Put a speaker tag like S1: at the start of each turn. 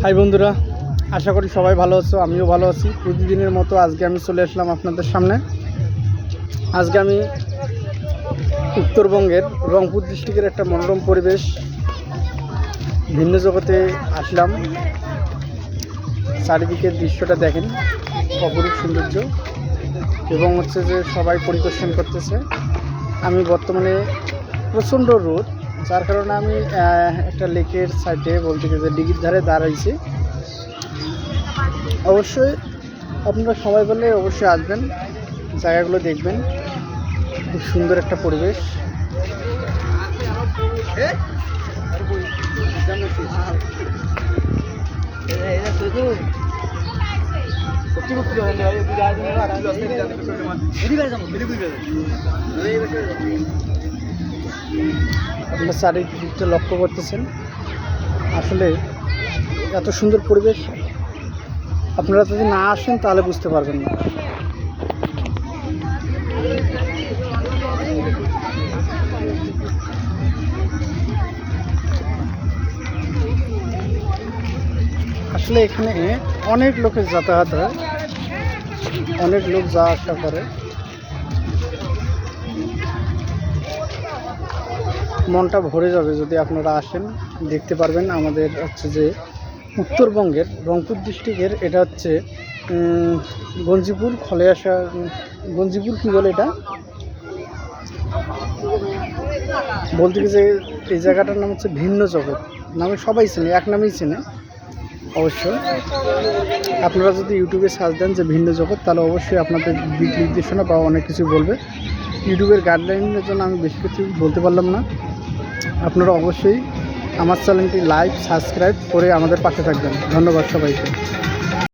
S1: High বন্ধুরা, আশা করি সবাই ভালো আছো। আমিও ভালো আছি। প্রতিদিনের মতো আজকে আমি চলে আসলাম আপনাদের সামনে। আজকে আমি উত্তরবঙ্গের রংপুর ডিস্ট্রিক্টের একটা মনোরম পরিবেশ ভিন্ন জগতে আসলাম। চারিদিকের দৃশ্যটা দেখেন, অপরূপ সৌন্দর্য এবং হচ্ছে যে সবাই পরিদর্শন করতেছে। আমি বর্তমানে প্রচণ্ড রোদ, যার কারণে আমি একটা লেকের সাইডে বলতে গেলে ডিগির ধারে দাঁড়াইছি। অবশ্যই আপনারা সময় পেলে অবশ্যই আসবেন, জায়গাগুলো দেখবেন। খুব সুন্দর একটা পরিবেশ। আপনারা চারিদিকটা লক্ষ্য করতেছেন। আসলে এত সুন্দর পরিবেশ আপনারা যদি না আসেন তাহলে বুঝতে পারবেন না। আসলে এখানে অনেক লোকের যাতায়াত হয়, অনেক লোক যাওয়া আসা করে। মনটা ভরে যাবে যদি আপনারা আসেন, দেখতে পারবেন। আমাদের হচ্ছে যে উত্তরবঙ্গের রংপুর ডিস্ট্রিক্টের এটা হচ্ছে গঞ্জিপুর খলেয়াসা, গঞ্জিপুর কী বলে এটা বলতে গেছে। এই জায়গাটার নাম হচ্ছে ভিন্ন জগৎ নামে সবাই চেনে, এক নামেই চেনে। অবশ্যই আপনারা যদি ইউটিউবে সার্চ দেন যে ভিন্ন জগৎ, তাহলে অবশ্যই আপনাদের দিক নির্দেশনা বা অনেক কিছু বলবে। ইউটিউবের গাইডলাইনের জন্য আমি বেশি কিছু বলতে পারলাম না। আপনারা অবশ্যই আমার চ্যানেলটি লাইক সাবস্ক্রাইব করে আমাদের পাশে থাকবেন। ধন্যবাদ সবাইকে।